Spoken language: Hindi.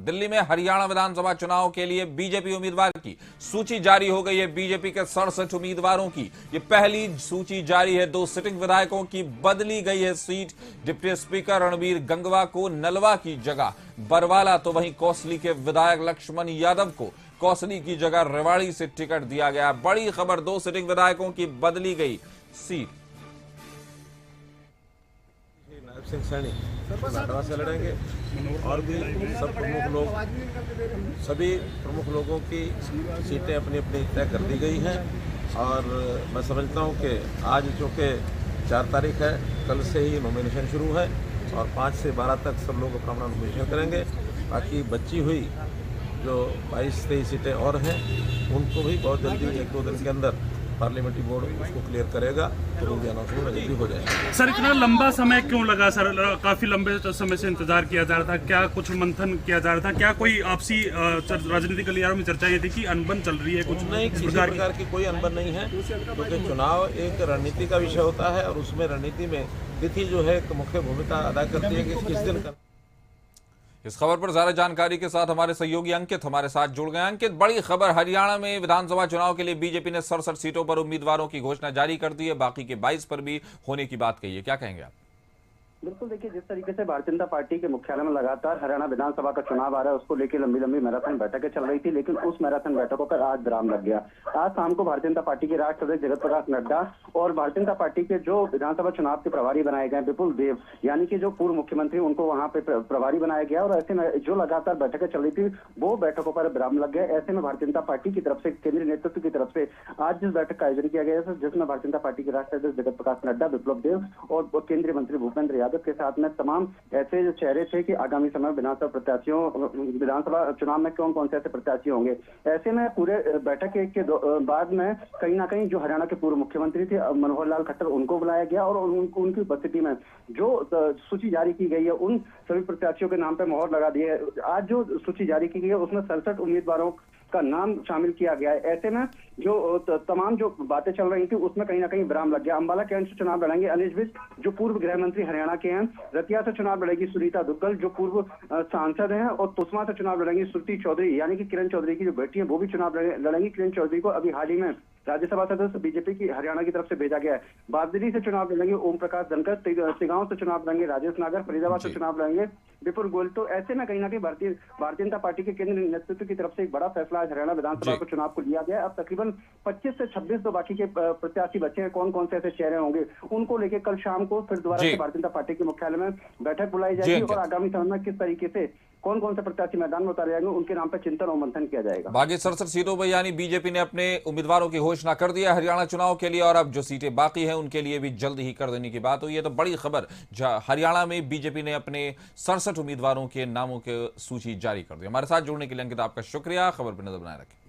दिल्ली में हरियाणा विधानसभा चुनाव के लिए बीजेपी उम्मीदवार की सूची जारी हो गई है। बीजेपी के 67 उम्मीदवारों की ये पहली सूची जारी है। 2 सिटिंग विधायकों की बदली गई है seat. Deputy speaker Ranbir Gangwa को नलवा की जगह बरवाला, तो वहीं कौसली के विधायक लक्ष्मण यादव को कौसली की जगह रेवाड़ी से टिकट दिया गया। बड़ी खबर, 2 सिटिंग विधायकों की बदली गई सीट। नायब सिंह सैनी नाटवा से लड़ेंगे और भी सभी प्रमुख लोगों की सीटें अपनी अपनी तय कर दी गई हैं। और मैं समझता हूं कि आज चूँकि 4 तारीख है, कल से ही नॉमिनेशन शुरू है और 5 से 12 तक सब लोग अपना नॉमिनेशन करेंगे। बाकी बची हुई जो 22-23 सीटें और हैं उनको भी बहुत जल्दी 1-2 दिन के अंदर पार्लियामेंट्री बोर्ड उसको क्लियर करेगा, तो वो भी अनाउंसमेंट जल्दी हो जाएगा। सर, इतना लंबा समय क्यों लगा सर? काफी लंबे समय से इंतजार किया जा रहा था, क्या कुछ मंथन किया जा रहा था? क्या कोई आपसी राजनीतिक गलियारों में चर्चा ये थी कि अनबन चल रही है? कुछ नहीं, किसी प्रकार की कोई अनबन नहीं है, क्योंकि चुनाव एक रणनीति का विषय होता है और उसमें रणनीति में तिथि जो है मुख्य भूमिका अदा करती है कि किस दिन का। इस खबर पर ज्यादा जानकारी के साथ हमारे सहयोगी अंकित हमारे साथ जुड़ गए। अंकित, बड़ी खबर, हरियाणा में विधानसभा चुनाव के लिए बीजेपी ने 67 सीटों पर उम्मीदवारों की घोषणा जारी कर दी है। बाकी के 22 पर भी होने की बात कही है, क्या कहेंगे आप? बिल्कुल, देखिए, जिस तरीके से भारतीय जनता पार्टी के मुख्यालय में लगातार हरियाणा विधानसभा का चुनाव आ रहा है, उसको लेकर लंबी लंबी मैराथन बैठकें चल रही थी, लेकिन उस मैराथन बैठकों पर आज विराम लग गया। आज शाम को भारतीय जनता पार्टी के राष्ट्रीय अध्यक्ष जगत प्रकाश नड्डा और भारतीय जनता पार्टी के जो विधानसभा चुनाव के प्रभारी बनाए गए विपुल देव, यानी कि जो पूर्व मुख्यमंत्री, उनको वहां पे प्रभारी बनाया गया। और ऐसे में जो लगातार बैठकें चल रही थी वो बैठकों पर विराम लग गया। ऐसे में भारतीय जनता पार्टी की तरफ से, केंद्रीय नेतृत्व की तरफ से आज जिस बैठक का आयोजन किया गया है, जिसमें भारतीय जनता पार्टी के राष्ट्रीय अध्यक्ष जगत प्रकाश नड्डा, विप्लव देव और केंद्रीय मंत्री भूपेंद्र यादव के साथ में तमाम ऐसे जो चेहरे थे कि आगामी समय विधानसभा विधानसभा चुनाव में कौन कौन से ऐसे प्रत्याशी होंगे। ऐसे में पूरे बैठक के बाद में कहीं ना कहीं जो हरियाणा के पूर्व मुख्यमंत्री थे मनोहर लाल खट्टर, उनको बुलाया गया और उनकी उपस्थिति में जो सूची जारी की गई है उन सभी प्रत्याशियों के नाम पर मोहर लगा दी है। आज जो सूची जारी की गई है उसमें 67 उम्मीदवारों का नाम शामिल किया गया है। ऐसे में जो तमाम जो बातें चल रही थी उसमें कहीं ना कहीं विराम लग गया। अंबाला कैंट से चुनाव लड़ेंगे अनिल विज, जो पूर्व गृह मंत्री हरियाणा के हैं। रतिया से चुनाव लड़ेगी सुनीता दुग्गल, जो पूर्व सांसद हैं। और तुस्मा से चुनाव लड़ेंगी श्रुति चौधरी, यानी कि किरण चौधरी की जो बेटी है वो भी चुनाव लड़ेंगी। किरण चौधरी को अभी हाल ही में राज्यसभा सदस्य बीजेपी की हरियाणा की तरफ से भेजा गया है। बादली से चुनाव लड़ेंगे ओम प्रकाश धनखड़, तिगांव से चुनाव लड़ेंगे राजेश नागर, फरीदाबाद से चुनाव लड़ेंगे विपुल गोयल। तो ऐसे में कहीं ना कहीं भारतीय जनता पार्टी के केंद्रीय नेतृत्व की तरफ से एक बड़ा फैसला आज हरियाणा विधानसभा को चुनाव को लिया गया। अब तकरीबन 25 से 26 तो बाकी के प्रत्याशी बचे हैं। कौन कौन से ऐसे चेहरे होंगे उनको लेकर कल शाम को फिर दोबारा से भारतीय जनता पार्टी के मुख्यालय में बैठक बुलाई जाएगी और आगामी समय में किस तरीके से कौन कौन से प्रत्याशी मैदान में उतारे जाएंगे उनके नाम पर चिंतन और मंथन किया जाएगा। बाकी 67 सीटों पर यानी बीजेपी ने अपने उम्मीदवारों की घोषणा कर दिया हरियाणा चुनाव के लिए, और अब जो सीटें बाकी हैं उनके लिए भी जल्द ही कर देने की बात हुई है। तो बड़ी खबर, हरियाणा में बीजेपी ने अपने 67 उम्मीदवारों के नामों की सूची जारी कर दी। हमारे साथ जुड़ने के लिए अंकित आपका शुक्रिया। खबर पर नजर बनाए रखें।